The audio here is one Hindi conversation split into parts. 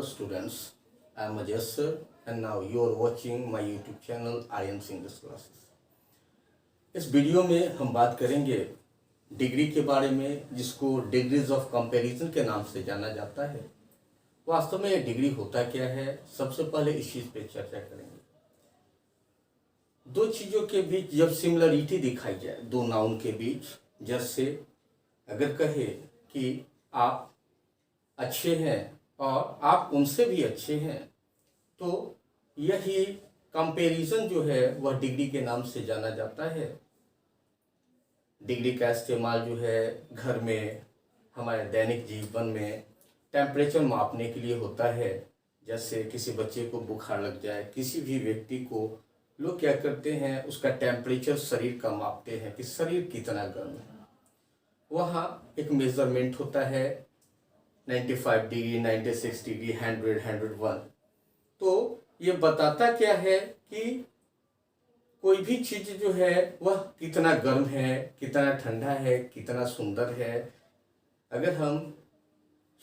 Hello students, I am Ajay sir and now you are watching my YouTube channel IMC English Classes। इस वीडियो में हम बात करेंगे डिग्री के बारे में, जिसको डिग्रीज ऑफ कंपैरिजन के नाम से जाना जाता है। वास्तव में ये डिग्री होता क्या है, सबसे पहले इस चीज़ पे चर्चा करेंगे। दो चीज़ों के बीच जब सिमिलरिटी दिखाई जाए, दो नाउन के बीच, जैसे अगर कहे कि आप अच्छे हैं और आप उनसे भी अच्छे हैं, तो यही कंपैरिजन जो है वह डिग्री के नाम से जाना जाता है। डिग्री का इस्तेमाल जो है घर में, हमारे दैनिक जीवन में टेम्परेचर मापने के लिए होता है। जैसे किसी बच्चे को बुखार लग जाए, किसी भी व्यक्ति को, लोग क्या करते हैं, उसका टेम्परेचर शरीर का मापते हैं कि शरीर कितना गर्म है। वहाँ एक मेजरमेंट होता है 95 डिग्री, 96 डिग्री, 100, 101। तो ये बताता क्या है कि कोई भी चीज़ जो है वह कितना गर्म है, कितना ठंडा है, कितना सुंदर है। अगर हम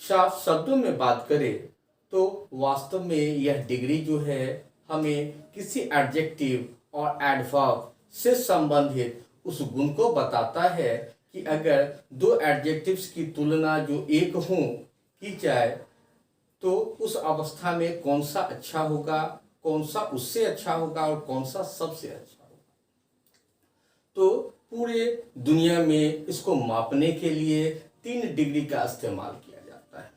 साफ शब्दों में बात करें तो वास्तव में यह डिग्री जो है हमें किसी एडजेक्टिव और एडवर्ब से संबंधित उस गुण को बताता है कि अगर दो एडजेक्टिव्स की तुलना जो एक हों की जाए तो उस अवस्था में कौन सा अच्छा होगा, कौन सा उससे अच्छा होगा और कौन सा सबसे अच्छा होगा। तो पूरे दुनिया में इसको मापने के लिए 3 डिग्री का इस्तेमाल किया जाता है।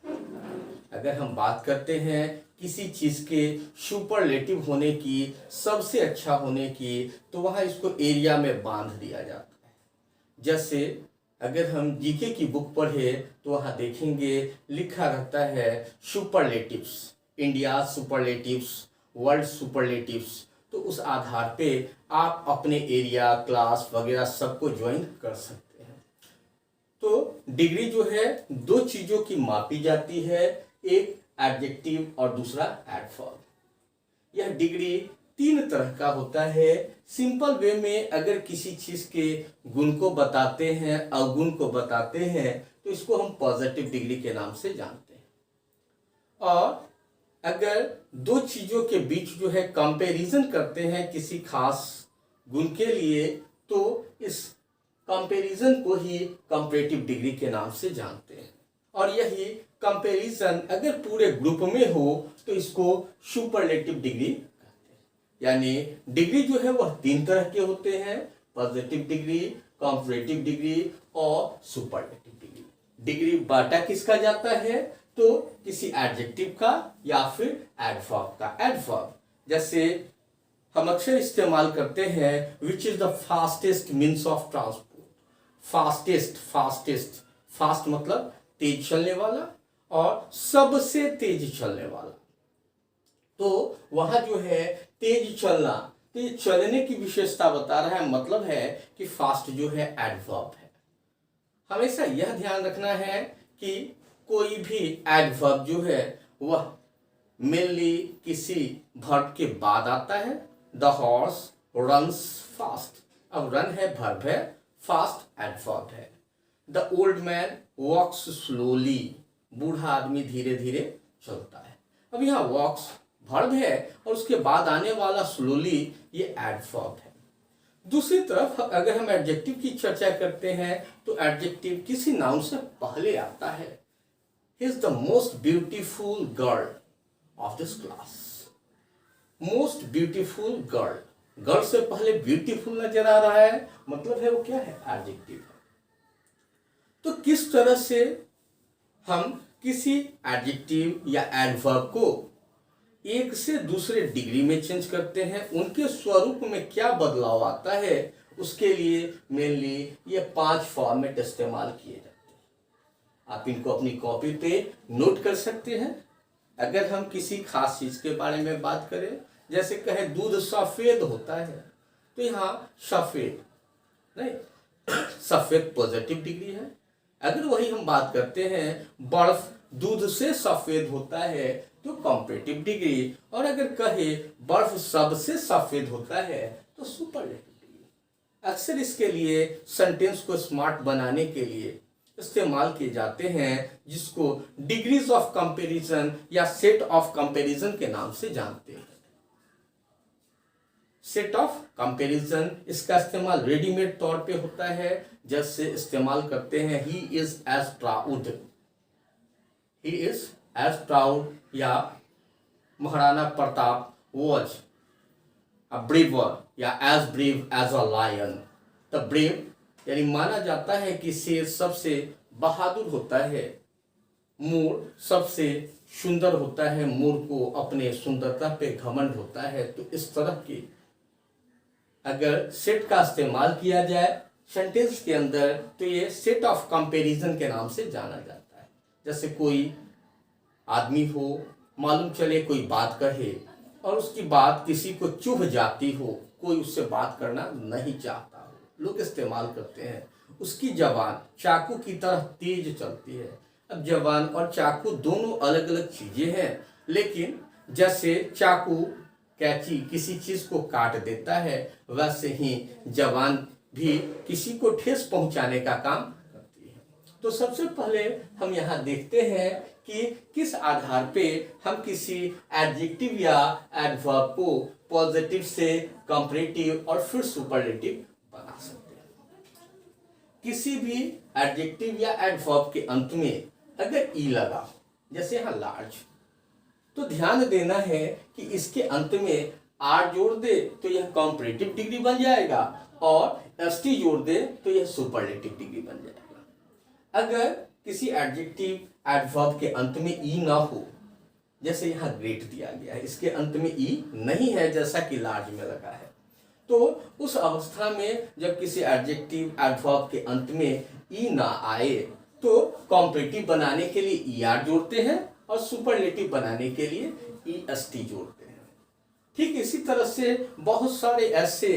अगर हम बात करते हैं किसी चीज़ के सुपरलेटिव होने की, सबसे अच्छा होने की, तो वहाँ इसको एरिया में बांध दिया जाता है। जैसे अगर हम जीके की बुक पढ़े तो वहाँ देखेंगे लिखा रहता है superlatives, India superlatives, world superlatives. तो उस आधार पे आप अपने एरिया, क्लास वगैरह सबको ज्वाइन कर सकते हैं। तो डिग्री जो है दो चीज़ों की मापी जाती है, एक एडजेक्टिव और दूसरा एडवर्ब। यह डिग्री 3 तरह का होता है। सिंपल वे में अगर किसी चीज़ के गुण को बताते हैं, अवगुण को बताते हैं, तो इसको हम पॉजिटिव डिग्री के नाम से जानते हैं। और अगर दो चीज़ों के बीच जो है कंपैरिजन करते हैं किसी खास गुण के लिए, तो इस कंपैरिजन को ही कंपैरेटिव डिग्री के नाम से जानते हैं। और यही कंपैरिजन अगर पूरे ग्रुप में हो तो इसको सुपरलेटिव डिग्री, यानी डिग्री जो है वह 3 तरह के होते हैं, पॉजिटिव डिग्री, कंपैरेटिव डिग्री और सुपरलेटिव डिग्री। डिग्री बांटा किसका जाता है, तो किसी एडजेक्टिव का या फिर एडवर्ब का। एडवर्ब जैसे हम अक्सर इस्तेमाल करते हैं, which is the fastest means of transport. Fastest, fastest, fast मतलब तेज चलने वाला और सबसे तेज चलने वाला। तो वहां जो है तेज चलना, तो ये चलने की विशेषता बता रहा है, मतलब है कि फास्ट जो है एडवर्ब है। हमेशा यह ध्यान रखना है कि कोई भी एडवर्ब जो है वह मेनली किसी वर्ब के बाद आता है। द हॉर्स रन्स फास्ट, अब रन है वर्ब है, फास्ट एडवर्ब है। The old man walks slowly, बूढ़ा आदमी धीरे धीरे चलता है। अब यहाँ वॉक्स वर्ब है और उसके बाद आने वाला स्लोली ये एडवर्ब है। दूसरी तरफ अगर हम एडजेक्टिव की चर्चा करते हैं तो एडजेक्टिव किसी नाउन से पहले आता है। He is the most beautiful girl of this class. Most beautiful girl, girl से पहले ब्यूटीफुल नजर आ रहा है, मतलब है वो क्या है, एडजेक्टिव है। तो किस तरह से हम किसी एडजेक्टिव या एडवर्ब को एक से दूसरे डिग्री में चेंज करते हैं, उनके स्वरूप में क्या बदलाव आता है, उसके लिए मेनली ये 5 फॉर्मेट इस्तेमाल किए जाते हैं। आप इनको अपनी कॉपी पे नोट कर सकते हैं। अगर हम किसी खास चीज़ के बारे में बात करें, जैसे कहें दूध सफ़ेद होता है, तो यहाँ सफ़ेद नहीं, सफ़ेद पॉजिटिव डिग्री है। अगर वही हम बात करते हैं बर्फ दूध से सफ़ेद होता है, तो कंपैरेटिव डिग्री। और अगर कहे बर्फ सबसे सफ़ेद होता है, तो सुपरलेटिव डिग्री। अक्सर इसके लिए सेंटेंस को स्मार्ट बनाने के लिए इस्तेमाल किए जाते हैं, जिसको डिग्रीज ऑफ कंपैरिजन या सेट ऑफ कंपैरिजन के नाम से जानते हैं। सेट ऑफ कंपैरिजन, इसका इस्तेमाल रेडीमेड तौर पे होता है, जैसे इस्तेमाल करते हैं he is as proud, he is as proud, या Maharana Pratap was a braver, या as brave as a lion. The brave यानी माना जाता है कि शेर सबसे बहादुर होता है, मोर सबसे सुंदर होता है, मोर को अपने सुंदरता पे घमंड होता है। तो इस तरह के अगर सेट का इस्तेमाल किया जाए सेंटेंस के अंदर, तो ये सेट ऑफ कंपैरिजन के नाम से जाना जाता है। जैसे कोई आदमी हो, मालूम चले कोई बात कहे और उसकी बात किसी को चुभ जाती हो, कोई उससे बात करना नहीं चाहता हो, लोग इस्तेमाल करते हैं उसकी जबान चाकू की तरह तेज चलती है। अब जबान और चाकू दोनों अलग अलग चीजें हैं, लेकिन जैसे चाकू कैंची किसी चीज को काट देता है, वैसे ही जबान भी किसी को ठेस पहुंचाने का काम करती है। तो सबसे पहले हम यहाँ देखते हैं कि किस आधार पे हम किसी एडजेक्टिव या एडवर्ब को पॉजिटिव से कंपैरेटिव और फिर सुपरलेटिव बना सकते हैं। किसी भी एडजेक्टिव या एडवर्ब के अंत में अगर ई लगा, जैसे यहाँ लार्ज, तो ध्यान देना है कि इसके अंत में आर जोड़ दे तो यह कंपैरेटिव डिग्री बन जाएगा, और एसटी जोड़ दे तो यह सुपरलेटिव डिग्री बन जाएगा। अगर किसी एडजेक्टिव एडवर्ब के अंत में ई ना हो, जैसे यहाँ ग्रेट दिया गया है, इसके अंत में ई नहीं है जैसा कि लार्ज में लगा है, तो उस अवस्था में जब किसी एडजेक्टिव एडवर्ब के अंत में ई ना आए तो कंपैरेटिव बनाने के लिए ई आर जोड़ते हैं और सुपरलेटिव बनाने के लिए ई एस टी जोड़ते हैं। ठीक इसी तरह से बहुत सारे ऐसे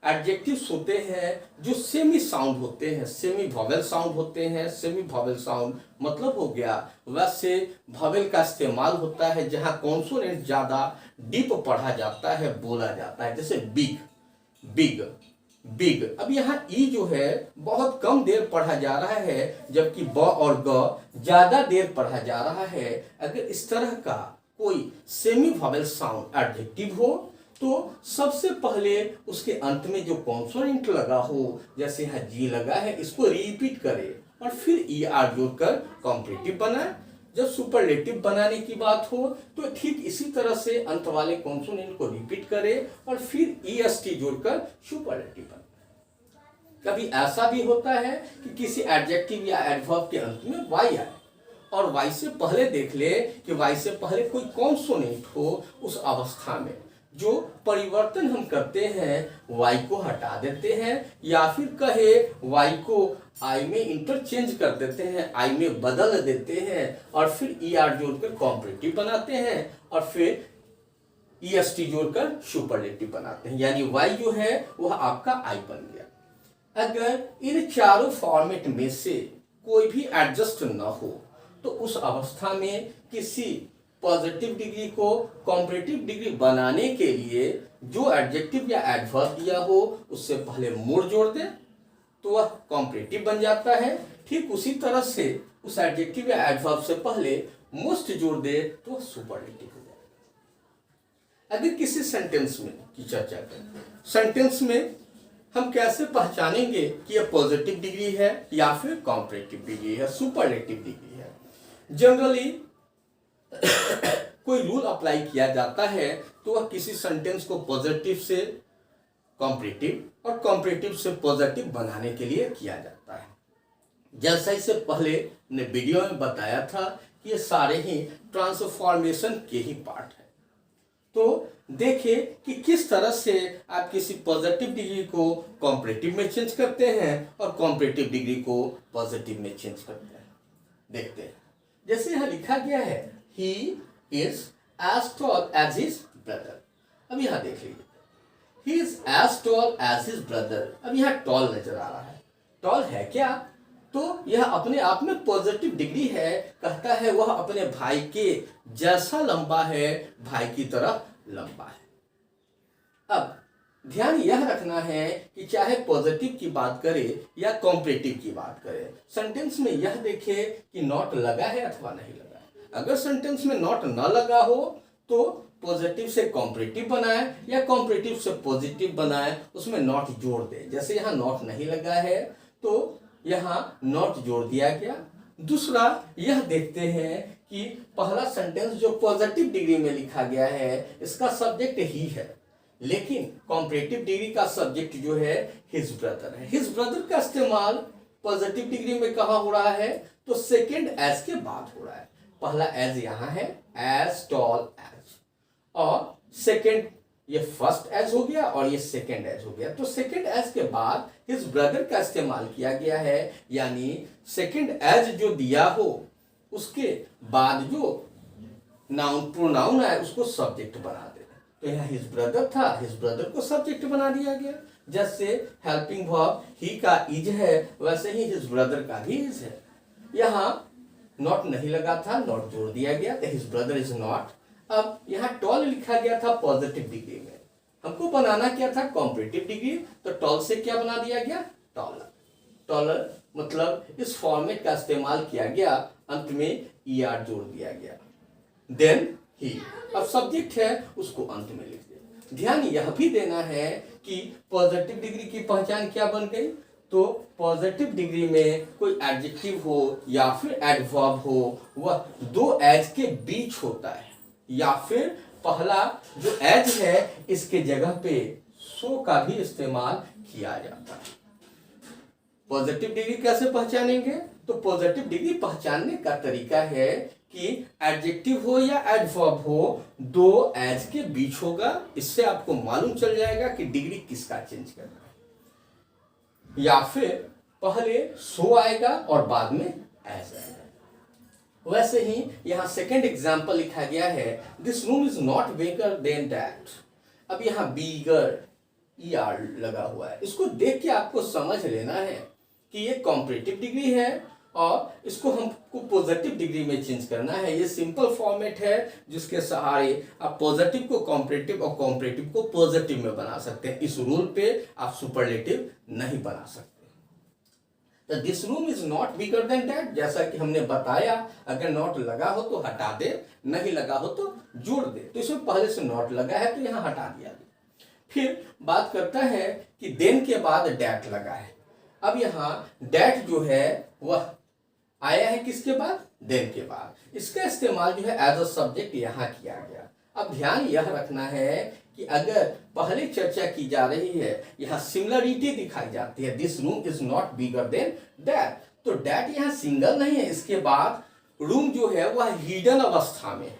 एडजेक्टिव्स होते हैं जो सेमी साउंड होते हैं, सेमी वॉवेल साउंड होते हैं। सेमी वॉवेल साउंड मतलब हो गया वैसे वॉवेल का इस्तेमाल होता है जहां कॉन्सोनेंट ज्यादा डीप पढ़ा जाता है, बोला जाता है, जैसे बिग, बिग, बिग। अब यहाँ ई जो है बहुत कम देर पढ़ा जा रहा है, जबकि ब और ग ज्यादा देर पढ़ा जा रहा है। अगर इस तरह का कोई सेमी वॉवेल साउंड एडजेक्टिव हो तो सबसे पहले उसके अंत में जो कॉन्सोनेंट लगा हो, जैसे यहाँ जी लगा है, इसको रिपीट करे और फिर ई आर जोड़कर कॉम्पैरेटिव बनाए। जब सुपरलेटिव बनाने की बात हो तो ठीक इसी तरह से अंत वाले कॉन्सोनेंट को रिपीट करे और फिर ई एस टी जोड़कर सुपरलेटिव बनाए। कभी ऐसा भी होता है कि किसी एडजेक्टिव या एडवर्ब के अंत में वाई आए और वाई से पहले देख ले कि वाई से पहले कोई कॉन्सोनेंट हो, उस अवस्था में जो परिवर्तन हम करते हैं वाई को हटा देते हैं, या फिर कहे वाई को आई में इंटरचेंज कर देते हैं, आई में बदल देते हैं और फिर ई आर जोड़कर कॉम्पैरेटिव बनाते हैं और फिर ई एस टी जोड़कर सुपरलेटिव बनाते हैं, यानी वाई जो है वह आपका आई बन गया। अगर इन चारों फॉर्मेट में से कोई भी एडजस्ट न हो तो उस अवस्था में किसी पॉजिटिव डिग्री को कॉम्पैरेटिव डिग्री बनाने के लिए जो एडजेक्टिव या एडवर्ब दिया हो उससे पहले मोर जोड़ दे तो वह कॉम्पैरेटिव बन जाता है। ठीक उसी तरह से उस एडजेक्टिव या एडवर्ब से पहले मोस्ट जोड़ दे तो वह सुपरलेटिव हो जाएगा। अगर किसी सेंटेंस में की चर्चा करें, सेंटेंस में हम कैसे पहचानेंगे कि यह पॉजिटिव डिग्री है या फिर कॉम्पैरेटिव डिग्री है, सुपरलेटिव डिग्री है। जनरली कोई रूल अप्लाई किया जाता है तो वह किसी सेंटेंस को पॉजिटिव से कॉम्पैरेटिव और कॉम्पैरेटिव से पॉजिटिव बनाने के लिए किया जाता है। जैसा इससे पहले ने वीडियो में बताया था कि ये सारे ही ट्रांसफॉर्मेशन के ही पार्ट है। तो देखिए कि किस तरह से आप किसी पॉजिटिव डिग्री को कॉम्पैरेटिव में चेंज करते हैं और कॉम्पैरेटिव डिग्री को पॉजिटिव में चेंज करते हैं। देखते हैं, जैसे यहाँ लिखा गया है he is as tall as his brother। अब यहाँ देख लीजिए, he is as tall as his brother। अब यहाँ टॉल नजर आ रहा है, टॉल है क्या? तो यह अपने आप में पॉजिटिव डिग्री है, कहता है वह अपने भाई के जैसा लंबा है, भाई की तरह लंबा है। अब ध्यान यह रखना है कि चाहे पॉजिटिव की बात करें या कॉम्परेटिव की बात करें, सेंटेंस में यह देखें कि नॉट लगा है अथवा नहीं लगा है। अगर सेंटेंस में नॉट न लगा हो तो पॉजिटिव से कॉम्परेटिव बनाए या कॉम्परेटिव से पॉजिटिव बनाए, उसमें नॉट जोड़ दे। जैसे यहाँ नॉट नहीं लगा है तो यहाँ नॉट जोड़ दिया गया। दूसरा यह देखते हैं कि पहला सेंटेंस जो पॉजिटिव डिग्री में लिखा गया है इसका सब्जेक्ट ही है, लेकिन कॉम्परेटिव डिग्री का सब्जेक्ट जो है हिज ब्रदर है। हिज ब्रदर का इस्तेमाल पॉजिटिव डिग्री में कहाँ हो रहा है तो सेकंड एज के बाद हो रहा है। पहला एज यहाँ है, एज टॉल एज, और सेकंड ये फर्स्ट एज हो गया और ये सेकंड एज हो गया। तो सेकंड एज के बाद हिज ब्रदर का इस्तेमाल किया गया है, यानी सेकंड एज जो दिया हो उसके बाद जो नाउन प्रोनाउन है उसको सब्जेक्ट बना दे। तो यहाँ हिज ब्रदर था, हिज ब्रदर को सब्जेक्ट बना दिया गया। जैसे हेल्पिंग वर्ब ही का इज है, वैसे ही हिज ब्रदर का भी इज है। यहाँ नॉट नहीं लगा था, नॉट जोड़ दिया गया तो हिज ब्रदर इज नॉट। अब यहाँ टॉल लिखा गया था पॉजिटिव डिग्री में, हमको बनाना क्या था कॉम्परेटिव डिग्री, तो टॉल से क्या बना दिया गया टॉलर। टॉलर मतलब इस फॉर्मेट का इस्तेमाल किया गया, अंत में ER जोड़ दिया गया। देन ही, अब सब्जेक्ट है उसको अंत में लिख दे। ध्यान यह भी देना है कि पॉजिटिव डिग्री की पहचान क्या बन गई, तो पॉजिटिव डिग्री में कोई एडजेक्टिव हो या फिर एडवर्ब हो वह दो एज के बीच होता है, या फिर पहला जो एज है इसके जगह पे सो का भी इस्तेमाल किया जाता है। पॉजिटिव डिग्री कैसे पहचानेंगे, तो पॉजिटिव डिग्री पहचानने का तरीका है कि एडजेक्टिव हो या एडवर्ब हो दो एज के बीच होगा। इससे आपको मालूम चल जाएगा कि डिग्री किसका चेंज करना है। या फिर पहले सो आएगा और बाद में एज आएगा। वैसे ही यहाँ सेकंड एग्जाम्पल लिखा गया है, this room is not bigger than that. अब यहाँ बिगर ER लगा हुआ है, इसको देख के आपको समझ लेना है कि ये कॉम्परेटिव डिग्री है और इसको हमको पॉजिटिव डिग्री में चेंज करना है। ये सिंपल फॉर्मेट है जिसके सहारे आप पॉजिटिव को कॉम्परेटिव और कॉम्परेटिव को पॉजिटिव में बना सकते हैं। इस रूल पे आप सुपरलेटिव नहीं बना सकते। तो this room is not bigger than that, जैसा कि हमने बताया, अगर नॉट लगा हो तो हटा दे, नहीं लगा हो तो जोड़ दे। तो इसमें पहले से नॉट लगा है तो यहाँ हटा दिया गया। फिर बात करता है कि देन के बाद डैट लगा है। अब यहाँ डैट जो है वह आया है किसके बाद, देन के बाद। इसका इस्तेमाल जो है एज अ सब्जेक्ट यहाँ किया गया। अब ध्यान यह रखना है कि अगर पहले चर्चा की जा रही है, यहाँ सिमिलरिटी दिखाई जाती है, this room is not bigger than that, तो दैट यहाँ सिंगल नहीं है। इसके बाद रूम जो है वह हिडन अवस्था में है,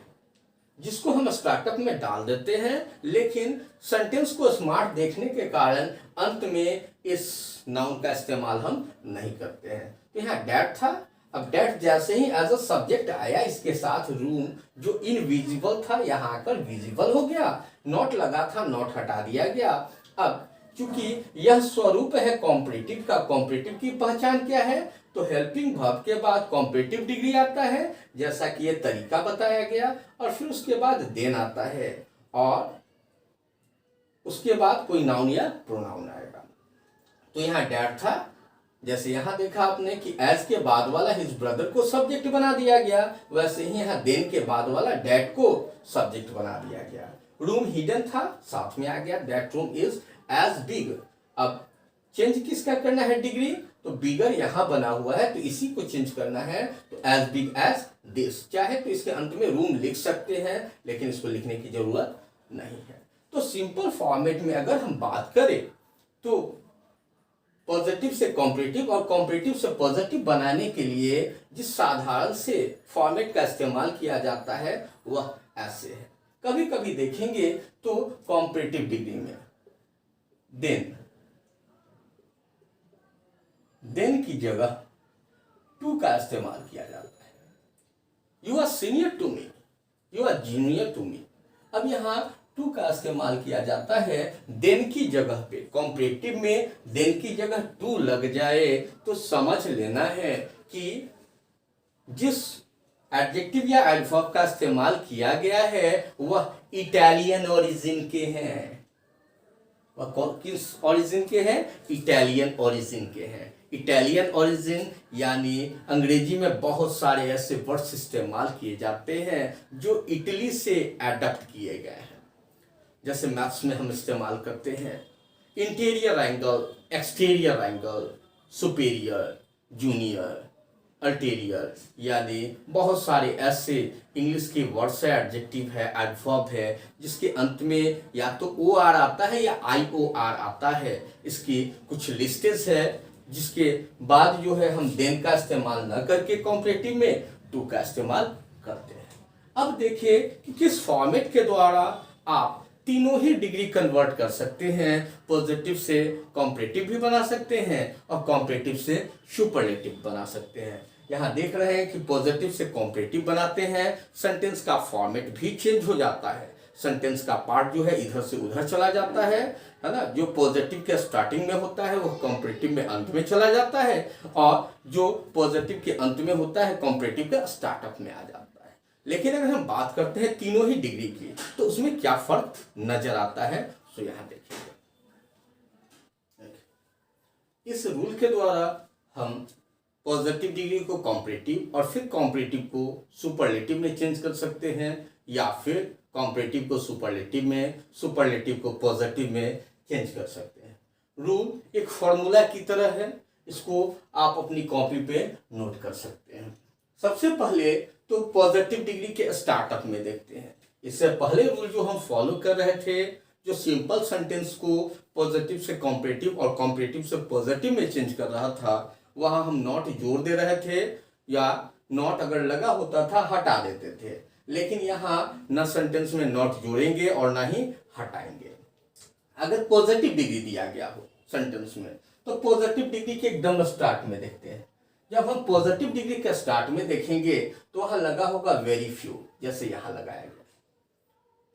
जिसको हम स्टार्टअप में डाल देते हैं, लेकिन सेंटेंस को स्मार्ट देखने के कारण अंत में इस नाउन का इस्तेमाल हम नहीं करते हैं। तो यहाँ दैट था, अब दैट जैसे ही एज अ सब्जेक्ट आया, इसके साथ रूम जो इनविजिबल था यहाँ आकर विजिबल हो गया। नॉट लगा था, नॉट हटा दिया गया। अब चूंकि यह स्वरूप है कॉम्परेटिव का, कॉम्परेटिव की पहचान क्या है, तो हेल्पिंग वर्ब के बाद कॉम्परेटिव डिग्री आता है, जैसा कि यह तरीका बताया गया, और फिर उसके बाद देन आता है, और उसके बाद कोई नाउन या प्रोनाउन आएगा। तो यहाँ डैट था, जैसे यहाँ देखा आपने कि एज के बाद वाला हिज ब्रदर को सब्जेक्ट बना दिया गया, वैसे ही यहाँ देन के बाद वाला डैट को सब्जेक्ट बना दिया गया। रूम हिडन था, साथ में आ गया that room is as big. अब चेंज किसका करना है डिग्री, तो बिगर यहाँ बना हुआ है तो इसी को चेंज करना है, तो एज बिग एज दिस। चाहे तो इसके अंत में रूम लिख सकते हैं, लेकिन इसको लिखने की जरूरत नहीं है। तो सिंपल फॉर्मेट में अगर हम बात करें तो पॉजिटिव से कॉम्परेटिव और कॉम्परेटिव से पॉजिटिव बनाने के लिए जिस साधारण से फॉर्मेट का इस्तेमाल किया जाता है वह ऐसे है। कभी कभी देखेंगे तो कॉम्परेटिव डिग्री में देन की जगह टू का इस्तेमाल किया जाता है। You are senior to me, you are junior to me. अब यहाँ टू का इस्तेमाल किया जाता है देन की जगह पे। कॉम्परेटिव में देन की जगह टू लग जाए तो समझ लेना है कि जिस एडजेक्टिव या एडवर्ब का इस्तेमाल किया गया है वह इटालियन ओरिजिन के हैं। वह किस ओरिजिन के हैं? इटालियन ओरिजिन के हैं। इटालियन ओरिजिन यानी अंग्रेजी में बहुत सारे ऐसे वर्ड्स इस्तेमाल किए जाते हैं जो इटली से एडप्ट किए गए हैं। जैसे मैथ्स में हम इस्तेमाल करते हैं interior angle, exterior angle, superior, junior, ulterior, यानी बहुत सारे ऐसे इंग्लिश के वर्ड्स है, एडजेक्टिव है, एडवर्ब है, जिसके अंत में या तो ओ आर आता है या आई ओ आर आता है। इसकी कुछ लिस्टेज है, जिसके बाद जो है हम देन का इस्तेमाल न करके कॉम्परेटिव में टू का इस्तेमाल करते हैं। अब देखिए कि किस फॉर्मेट के द्वारा आप तीनों ही डिग्री कन्वर्ट कर सकते हैं। पॉजिटिव से कॉम्परेटिव भी बना सकते हैं और कॉम्परेटिव से सुपरलेटिव बना सकते हैं। यहाँ देख रहे हैं कि पॉजिटिव से कॉम्परेटिव बनाते हैं, सेंटेंस का फॉर्मेट भी चेंज हो जाता है। सेंटेंस का पार्ट जो है इधर से उधर चला जाता है ना। जो पॉजिटिव के स्टार्टिंग में होता है वो कॉम्परेटिव में अंत में चला जाता है, और जो पॉजिटिव के अंत में होता है कॉम्परेटिव का स्टार्टअप में आ जाता है। लेकिन अगर हम बात करते हैं तीनों ही डिग्री की, तो उसमें क्या फर्क नजर आता है, तो यहां देखिए। इस रूल के द्वारा हम पॉजिटिव डिग्री को कॉम्परेटिव और फिर कॉम्परेटिव को सुपरलेटिव में चेंज कर सकते हैं, या फिर कॉम्परेटिव को सुपरलेटिव में, सुपरलेटिव को पॉजिटिव में चेंज कर सकते हैं। रूल एक फॉर्मूला की तरह है, इसको आप अपनी कॉपी पे नोट कर सकते हैं। सबसे पहले तो पॉजिटिव डिग्री के स्टार्टअप में देखते हैं। इससे पहले रूल जो हम फॉलो कर रहे थे, जो सिंपल सेंटेंस को पॉजिटिव से कॉम्परेटिव और कॉम्परेटिव से पॉजिटिव में चेंज कर रहा था, वहां हम नॉट जोड़ दे रहे थे, या नॉट अगर लगा होता था हटा देते थे। लेकिन यहाँ न सेंटेंस में नॉट जोड़ेंगे और ना ही हटाएंगे। अगर पॉजिटिव डिग्री दिया गया हो सेंटेंस में, तो पॉजिटिव डिग्री के एकदम स्टार्ट में देखते हैं। जब हम पॉजिटिव डिग्री के स्टार्ट में देखेंगे तो वहां लगा होगा वेरी फ्यू, जैसे यहां लगाया गया।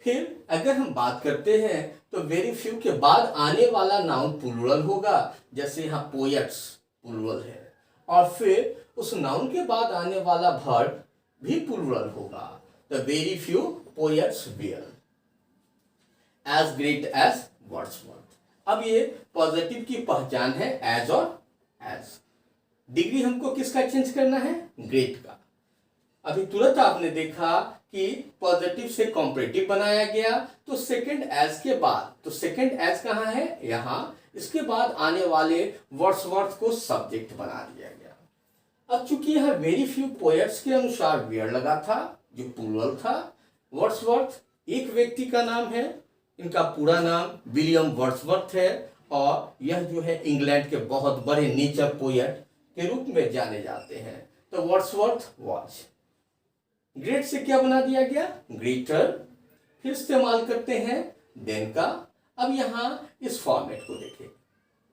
फिर अगर हम बात करते हैं तो वेरी फ्यू के बाद आने वाला नाउन प्लूरल होगा, जैसे यहाँ पोएट्स प्लूरल है, और फिर उस नाउन के बाद आने वाला वर्ब भी प्लूरल होगा। The very few poets were as great as Wordsworth. अब ये पॉजिटिव की पहचान है, एज और एज। डिग्री हमको किसका चेंज करना है? ग्रेट का। अभी तुरंत आपने देखा कि पॉजिटिव से कॉम्परेटिव बनाया गया, तो सेकंड एज के बाद, तो सेकंड एज कहाँ है? यहाँ। इसके बाद आने वाले वर्ड्सवर्थ को सब्जेक्ट बना दिया गया। अब चूंकि यहाँ वेरी फ्यू पोएट्स के अनुसार वेयर लगा था, जो प्लूरल था। वर्ड्सवर्थ एक व्यक्ति का नाम है, इनका पूरा नाम विलियम वर्ड्सवर्थ है, और यह जो है इंग्लैंड के बहुत बड़े नेचर पोएट के रूप में जाने जाते हैं। तो वर्ड्सवर्थ वॉज। ग्रेट से क्या बना दिया गया? ग्रेटर। फिर इस्तेमाल करते हैं देन का। अब यहां इस फॉर्मेट को देखें।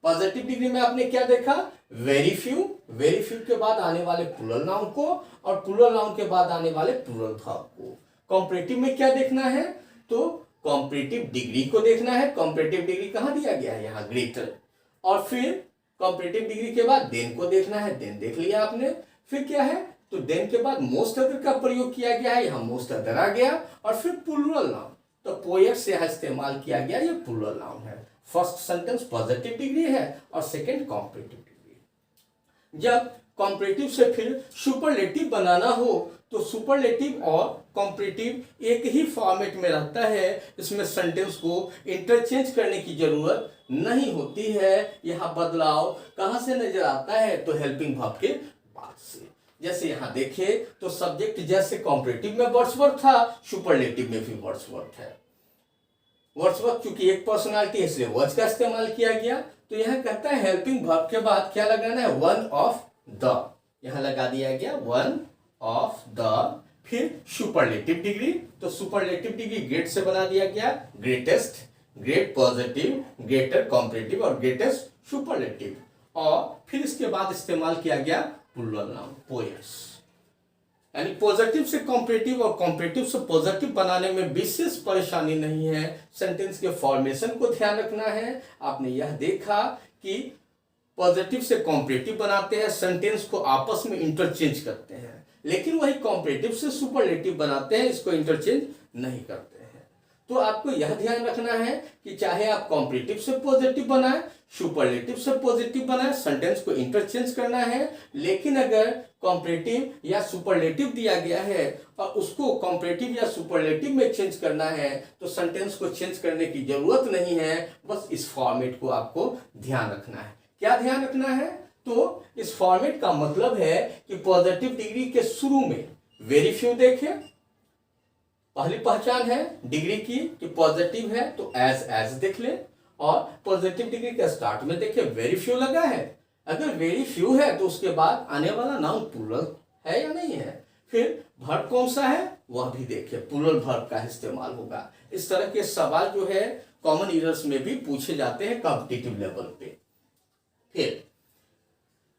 पॉजिटिव डिग्री में आपने क्या देखा? Very few. वेरी फ्यू के बाद आने वाले प्लूरल नाउन को, और प्लूरल नाउन के बाद आने वाले प्लूरल वर्ब को। कॉम्परेटिव में क्या देखना है? तो कॉम्परेटिव डिग्री को देखना है। कॉम्परेटिव डिग्री कहां दिया गया है? यहाँ ग्रेटर। और फिर कॉम्परेटिव डिग्री के बाद देन को देखना है। देन देख लिया आपने। फिर क्या है? तो देन के बाद मोस्ट अदर का प्रयोग किया गया है, यहाँ मोस्ट अदर आ गया, और फिर प्लूरल नाउन। तो पोएट्स यहाँ इस्तेमाल किया गया, ये प्लूरल नाउन है। फर्स्ट सेंटेंस पॉजिटिव डिग्री है और सेकंड कॉम्परेटिव डिग्री। जब कॉम्परेटिव से फिर सुपरलेटिव बनाना हो, तो सुपरलेटिव और कॉम्परेटिव एक ही फॉर्मेट में रहता है। इसमें सेंटेंस को इंटरचेंज करने की जरूरत नहीं होती है। यहाँ बदलाव कहाँ से नजर आता है? तो हेल्पिंग वर्ब के बाद से। जैसे यहाँ देखे तो सब्जेक्ट जैसे कॉम्परेटिव में वर्ड्सवर्थ था, सुपरलेटिव में भी वर्ड्सवर्थ है। वर्ड्सवर्थ चूंकि एक पर्सनालिटी है, इसलिए वर्ड्स का इस्तेमाल किया गया। तो यहाँ कहता है हेल्पिंग वर्ब के बाद क्या लगाना है? One of the. यहाँ लगा दिया गया वन ऑफ द। फिर सुपरलेटिव डिग्री, तो सुपरलेटिव डिग्री ग्रेट से बना दिया गया, greatest, great positive, greater comparative और ग्रेटेस्ट सुपरलेटिव। और फिर इसके बाद इस्तेमाल किया गया प्लूरल नाउन पोएट्स। यानी पॉजिटिव से कॉम्परेटिव और कॉम्परेटिव से पॉजिटिव बनाने में विशेष परेशानी नहीं है। सेंटेंस के फॉर्मेशन को ध्यान रखना है। आपने यह देखा कि पॉजिटिव से कॉम्परेटिव बनाते हैं, सेंटेंस को आपस में इंटरचेंज करते हैं, लेकिन वही कॉम्परेटिव से सुपरलेटिव बनाते हैं, इसको इंटरचेंज नहीं करते हैं। तो आपको यह ध्यान रखना है कि चाहे आप कॉम्परेटिव से पॉजिटिव बनाए, सुपरलेटिव से पॉजिटिव बनाए, सेंटेंस को इंटरचेंज करना है, लेकिन अगर कॉम्परेटिव या सुपरलेटिव दिया गया है और उसको कॉम्परेटिव या सुपरलेटिव में चेंज करना है तो सेंटेंस को चेंज करने की जरूरत नहीं है। बस इस फॉर्मेट को आपको ध्यान रखना है। क्या ध्यान रखना है? तो इस फॉर्मेट का मतलब है कि पॉजिटिव डिग्री के शुरू में वेरी फ्यू देखें, पहली पहचान है डिग्री की कि पॉजिटिव है तो एज देख ले, और पॉजिटिव डिग्री के स्टार्ट में देखिए वेरी फ्यू लगा है। अगर वेरी फ्यू है तो उसके बाद आने वाला नाउन प्लूरल है या नहीं है। फिर वर्ब कौन सा है वह भी देखिए, प्लूरल वर्ब का इस्तेमाल होगा। इस तरह के सवाल जो है कॉमन इरर्स में भी पूछे जाते हैं कॉम्पिटिटिव लेवल पे। फिर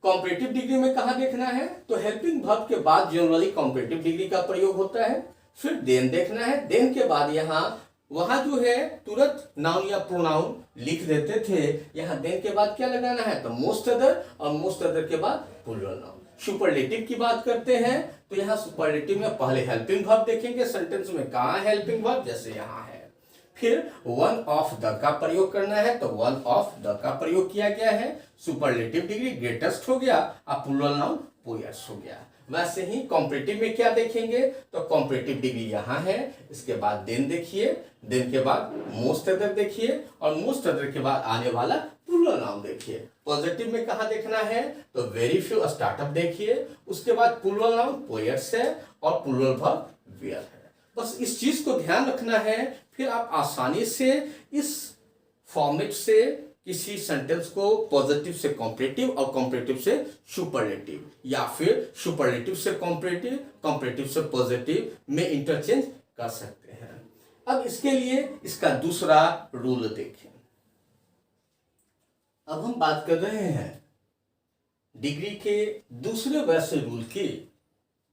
कॉम्परेटिव डिग्री में कहा देखना है तो हेल्पिंग वर्ब के बाद जनरली कॉम्परेटिव डिग्री का प्रयोग होता है। फिर देन देखना है, देन के बाद यहाँ वहां जो है तुरंत नाउन या प्रोनाउन लिख देते थे, यहाँ देन के बाद क्या लगाना है तो मोस्ट अदर, और मोस्ट अदर के बाद प्लूरल नाउन। सुपरलेटिव की बात करते हैं तो यहाँ सुपरलेटिव में पहले हेल्पिंग वर्ब देखेंगे, सेंटेंस में कहाँ हेल्पिंग वर्ब, जैसे यहाँ है। फिर वन ऑफ द का प्रयोग करना है तो वन ऑफ द का प्रयोग किया गया है। सुपरलेटिव डिग्री ग्रेटेस्ट हो गया, अब प्लूरल नाउन पोएट्स हो गया। वैसे ही कॉम्परेटिव में क्या देखेंगे तो कॉम्परेटिव डिग्री यहाँ है, इसके बाद देन देखिए, देन के बाद मोस्ट अदर देखिए, और मोस्ट अदर के बाद आने वाला प्लूरल नाउन देखिए। पॉजिटिव में कहाँ देखना है तो वेरी फ्यू स्टार्टअप देखिए, उसके बाद प्लूरल नाउन पोएट्स है और प्लूरल वर्ब वेयर है। बस इस चीज को ध्यान रखना है, फिर आप आसानी से इस फॉर्मेट से किसी सेंटेंस को पॉजिटिव से कॉम्परेटिव और कॉम्परेटिव से सुपरलेटिव या फिर सुपरलेटिव से कॉम्परेटिव, कॉम्परेटिव से पॉजिटिव में इंटरचेंज कर सकते हैं। अब इसके लिए इसका दूसरा रूल देखें। अब हम बात कर रहे हैं डिग्री के दूसरे वैसे रूल की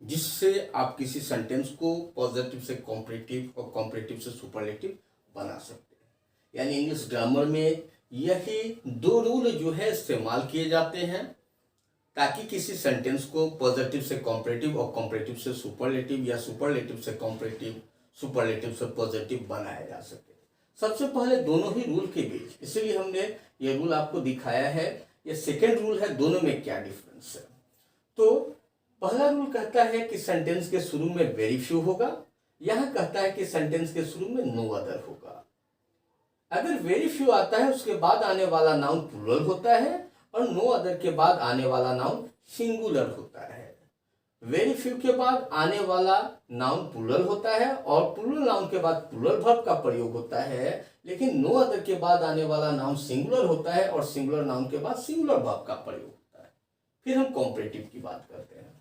जिससे आप किसी सेंटेंस को पॉजिटिव से कॉम्परेटिव और कॉम्परेटिव से सुपरलेटिव बना सकते हैं। यानी इंग्लिश ग्रामर में यही दो रूल जो है इस्तेमाल किए जाते हैं ताकि किसी सेंटेंस को पॉजिटिव से कॉम्परेटिव और कॉम्परेटिव से सुपरलेटिव या सुपरलेटिव से कॉम्परेटिव, सुपरलेटिव से पॉजिटिव बनाया जा सके। सबसे पहले दोनों ही रूल के बीच, इसीलिए हमने ये रूल आपको दिखाया है। ये सेकेंड रूल है, दोनों में क्या डिफरेंस है। तो पहला रूल कहता है कि सेंटेंस के शुरू में वेरी फ्यू होगा, यहां कहता है कि सेंटेंस के शुरू में नो अदर होगा। अगर वेरी फ्यू आता है उसके बाद आने वाला नाउन प्लूरल होता है और नो अदर के बाद आने वाला नाउन सिंगुलर होता है। वेरी फ्यू के बाद आने वाला नाउन प्लूरल होता है और प्लूरल नाउन के बाद प्लूरल वर्ब का प्रयोग होता है, लेकिन नो अदर के बाद आने वाला नाउन सिंगुलर होता है और सिंगुलर नाउन के बाद सिंगुलर वर्ब का प्रयोग होता है। फिर हम कॉम्परेटिव की बात करते हैं।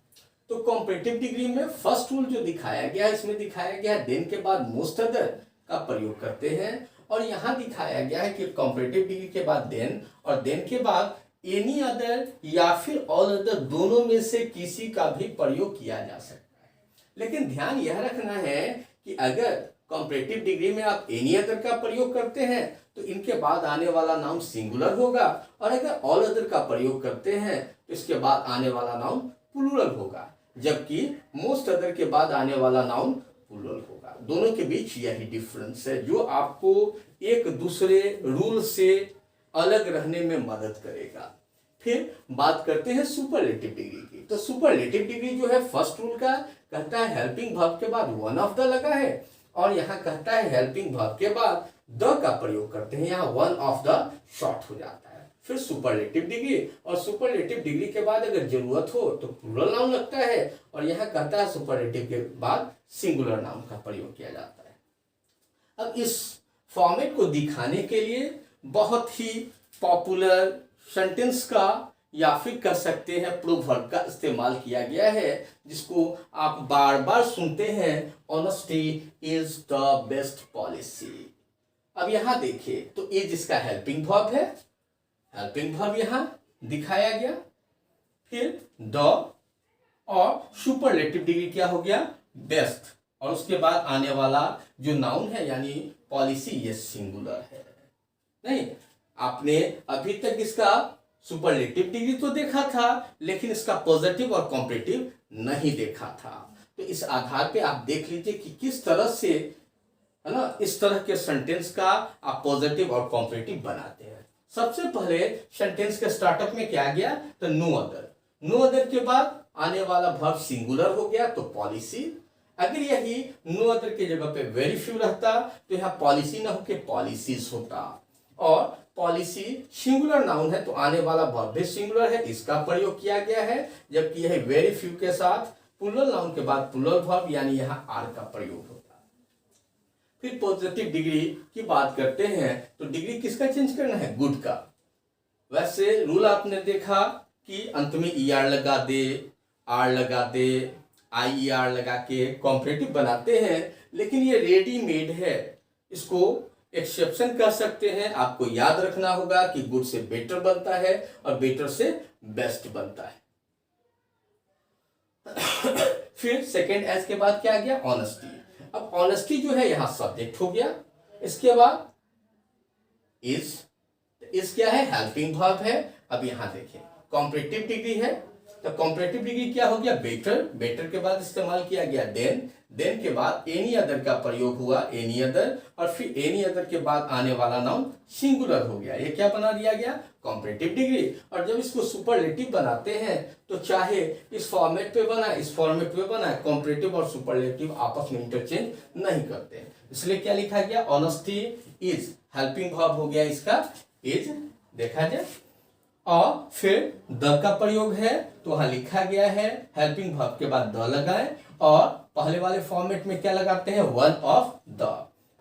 तो कॉम्परेटिव डिग्री में फर्स्ट रूल जो दिखाया गया, इसमें दिखाया गया देन के बाद मोस्ट अदर का प्रयोग करते हैं, और यहाँ दिखाया गया है कि कॉम्परेटिव डिग्री के बाद देन और देन के बाद एनी अदर या फिर ऑल अदर, दोनों में से किसी का भी प्रयोग किया जा सकता है। लेकिन ध्यान यह रखना है कि अगर कॉम्परेटिव डिग्री में आप एनी अदर का प्रयोग करते हैं तो इनके बाद आने वाला नाउन सिंगुलर होगा, और अगर ऑल अदर का प्रयोग करते हैं तो इसके बाद आने वाला नाउन प्लूरल होगा, जबकि मोस्ट अदर के बाद आने वाला नाउन प्लूरल होगा। दोनों के बीच यही डिफरेंस है जो आपको एक दूसरे रूल से अलग रहने में मदद करेगा। फिर बात करते हैं सुपरलेटिव डिग्री की। तो सुपरलेटिव डिग्री जो है फर्स्ट रूल का कहता है हेल्पिंग वर्ब के बाद वन ऑफ द लगा है, और यहाँ कहता है हेल्पिंग वर्ब के बाद द का प्रयोग करते हैं, यहाँ वन ऑफ द शॉर्ट हो जाता है। फिर सुपरलेटिव डिग्री, और सुपरलेटिव डिग्री के बाद अगर जरूरत हो तो प्लूरल नाउन लगता है, और यहाँ कहता है सुपरलेटिव के बाद सिंगुलर नाउन का प्रयोग किया जाता है। अब इस फॉर्मेट को दिखाने के लिए बहुत ही पॉपुलर सेंटेंस का या फिर कर सकते हैं प्रोवर्ब का इस्तेमाल किया गया है, जिसको आप बार बार सुनते हैं, honesty is the best policy. अब यहाँ देखिए तो इज इसका हेल्पिंग वर्ब है, हेल्पिंग वर्ब यहाँ दिखाया गया। फिर द और सुपरलेटिव डिग्री क्या हो गया बेस्ट, और उसके बाद आने वाला जो नाउन है यानी पॉलिसी ये सिंगुलर है। नहीं, आपने अभी तक इसका सुपरलेटिव डिग्री तो देखा था लेकिन इसका पॉजिटिव और कॉम्परेटिव नहीं देखा था। तो इस आधार पे आप देख लीजिए कि किस तरह से है ना, इस तरह के सेंटेंस का आप पॉजिटिव और कॉम्परेटिव बनाते हैं। सबसे पहले सेंटेंस के स्टार्टअप में क्या गया, तो नो अदर। नो अदर के बाद आने वाला वर्ब सिंगुलर हो गया तो पॉलिसी। अगर यही नो अदर की जगह पे वेरी फ्यू रहता तो यहाँ पॉलिसी ना होके पॉलिसीज होता। और पॉलिसी सिंगुलर नाउन है तो आने वाला वर्ब भी सिंगुलर है, इसका प्रयोग किया गया है। जबकि यह वेरी फ्यू के साथ प्लूरल नाउन के बाद प्लूरल वर्ब यानी यहाँ आर का प्रयोग होता। फिर पॉजिटिव डिग्री की बात करते हैं तो डिग्री किसका चेंज करना है, गुड का। वैसे रूल आपने देखा कि अंत में ईआर लगा दे, आर लगा दे, आईईआर लगा के कॉम्परेटिव बनाते हैं, लेकिन ये रेडीमेड है, इसको एक्सेप्शन कह सकते हैं। आपको याद रखना होगा कि गुड से बेटर बनता है और बेटर से बेस्ट बनता है। फिर सेकेंड एस के बाद क्या आ गया, ऑनेस्टी। अब ऑनेस्टी जो है यहां सब्जेक्ट हो गया। इसके बाद इज क्या है, हेल्पिंग वर्ब है। अब यहां देखिए कॉम्परेटिव डिग्री है तो कॉम्परेटिव डिग्री क्या हो गया, बेटर। बेटर के बाद इस्तेमाल किया गया देन। देन के बाद एनी अदर का प्रयोग हुआ, एनी अदर। और फिर एनी अदर के बाद आने वाला नाउन सिंगुलर हो गया, ये क्या बना दिया गया, कॉम्परेटिव डिग्री। और जब इसको सुपरलेटिव बनाते हैं तो चाहे इस फॉर्मेट पे बना, इस फॉर्मेट पे बना, कॉम्परेटिव और सुपरलेटिव आपस में इंटरचेंज नहीं करते हैं, इसलिए क्या लिखा गया, ऑनेस्टी इज हेल्पिंग वर्ब हो गया इसका इज, देखा जाए। और फिर द का प्रयोग है तो वहां लिखा गया है हेल्पिंग वर्ब के बाद द लगाएं और पहले वाले फॉर्मेट में क्या लगाते हैं, वन ऑफ द।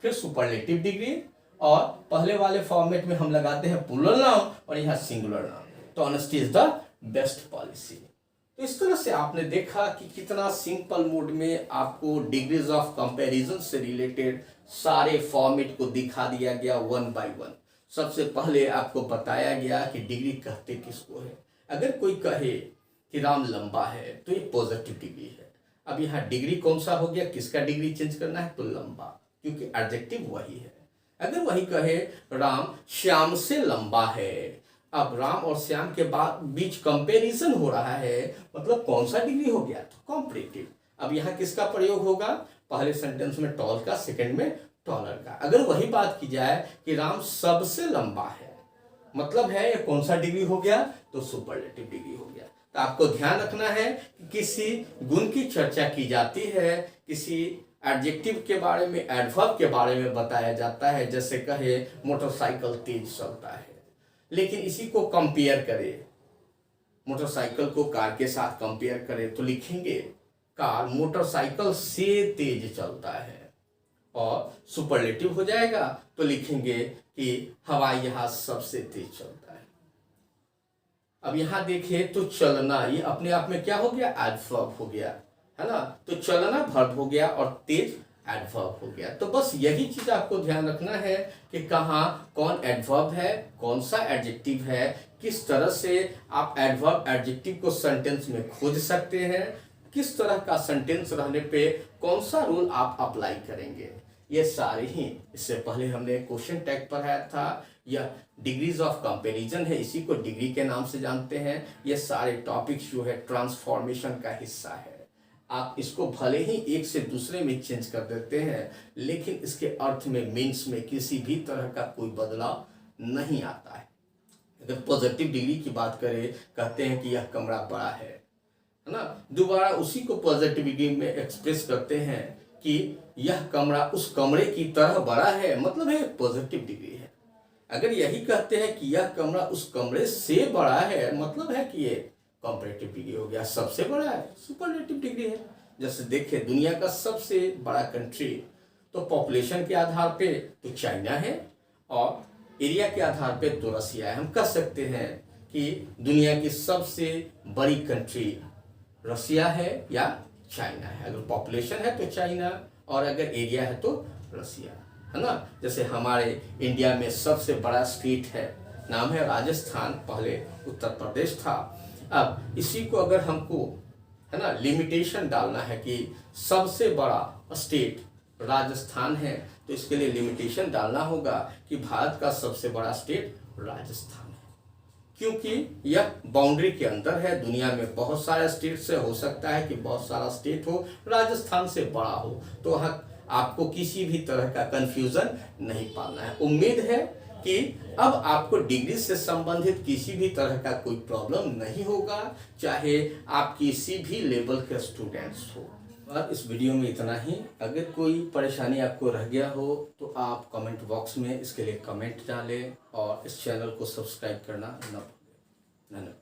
फिर सुपरलेटिव डिग्री और पहले वाले फॉर्मेट में हम लगाते हैं प्लूरल नाउन और यहाँ सिंगुलर नाउन। तो honesty is the best policy. तो इस तरह से आपने देखा कि कितना सिंपल मोड में आपको डिग्रीज ऑफ कंपैरिजन से रिलेटेड सारे फॉर्मेट को दिखा दिया गया वन बाय वन। सबसे पहले आपको बताया गया कि डिग्री कहते किसको है। अगर कोई कहे कि राम लंबा है तो ये पॉजिटिव डिग्री है। अब यहाँ डिग्री कौन सा हो गया, किसका डिग्री चेंज करना है, तो लंबा, क्योंकि एडजेक्टिव वही है। अगर वही कहे राम श्याम से लंबा है, अब राम और श्याम के बाद बीच कंपैरिजन हो रहा है, मतलब कौन सा डिग्री हो गया, तो कॉम्परेटिव। अब यहाँ किसका प्रयोग होगा, पहले सेंटेंस में टॉल का, सेकंड में टॉलर का। अगर वही बात की जाए कि राम सबसे लंबा है, मतलब है ये कौन सा डिग्री हो गया, तो सुपरलेटिव डिग्री हो गया। तो आपको ध्यान रखना है कि किसी गुण की चर्चा की जाती है, किसी एडजेक्टिव के बारे में, एडवर्ब के बारे में बताया जाता है। जैसे कहे मोटरसाइकिल तेज चलता है, लेकिन इसी को कंपेयर करे, मोटरसाइकिल को कार के साथ कंपेयर करे तो लिखेंगे कार मोटरसाइकिल से तेज चलता है। और सुपरलेटिव हो जाएगा तो लिखेंगे कि हवाई जहाज सबसे तेज चलता है। अब यहां देखिए तो चलना ये अपने आप में क्या हो गया, एडवर्ब हो गया, है ना। तो चलना वर्ब हो गया और तेज एडवर्ब हो गया। तो बस यही चीज आपको ध्यान रखना है कि कहाँ कौन एडवर्ब है, कौन सा एडजेक्टिव है, किस तरह से आप एडवर्ब एडजेक्टिव को सेंटेंस में खोज सकते हैं, किस तरह का सेंटेंस रहने पे कौन सा रूल आप अप्लाई करेंगे। ये सारे ही इससे पहले हमने क्वेश्चन टैग पढ़ाया था, यह डिग्रीज ऑफ कंपैरिजन है, इसी को डिग्री के नाम से जानते हैं। ये सारे टॉपिक्स जो है ट्रांसफॉर्मेशन का हिस्सा है। आप इसको भले ही एक से दूसरे में चेंज कर देते हैं, लेकिन इसके अर्थ में, मीन्स में किसी भी तरह का कोई बदलाव नहीं आता है। अगर पॉजिटिव डिग्री की बात करें, कहते हैं कि यह कमरा बड़ा है ना, दोबारा उसी को पॉजिटिव डिग्री में एक्सप्रेस करते हैं कि यह कमरा उस कमरे की तरह बड़ा है, मतलब है पॉजिटिव डिग्री है। अगर यही कहते हैं कि यह कमरा उस कमरे से बड़ा है, मतलब है कि ये कंपैरेटिव डिग्री हो गया, सबसे बड़ा है, सुपरलेटिव डिग्री है। जैसे देखिए दुनिया का सबसे बड़ा कंट्री तो पॉपुलेशन के आधार पे तो चाइना है और एरिया के आधार पे तो रसिया है। हम कह सकते हैं कि दुनिया की सबसे बड़ी कंट्री रसिया है या चाइना है। अगर पॉपुलेशन है तो चाइना और अगर एरिया है तो रसिया, है ना। जैसे हमारे इंडिया में सबसे बड़ा स्टेट है, नाम है राजस्थान, पहले उत्तर प्रदेश था। अब इसी को अगर हमको, है ना, लिमिटेशन डालना है कि सबसे बड़ा स्टेट राजस्थान है, तो इसके लिए लिमिटेशन डालना होगा कि भारत का सबसे बड़ा स्टेट राजस्थान है, क्योंकि यह बाउंड्री के अंदर है। दुनिया में बहुत सारे स्टेट से हो सकता है कि बहुत सारा स्टेट हो, राजस्थान से बड़ा हो, तो वहाँ आपको किसी भी तरह का कंफ्यूजन नहीं पालना है। उम्मीद है कि अब आपको डिग्री से संबंधित किसी भी तरह का कोई प्रॉब्लम नहीं होगा, चाहे आप किसी भी लेवल के स्टूडेंट्स हो। और इस वीडियो में इतना ही। अगर कोई परेशानी आपको रह गया हो तो आप कमेंट बॉक्स में इसके लिए कमेंट डालें और इस चैनल को सब्सक्राइब करना न भूलें। धन्यवाद।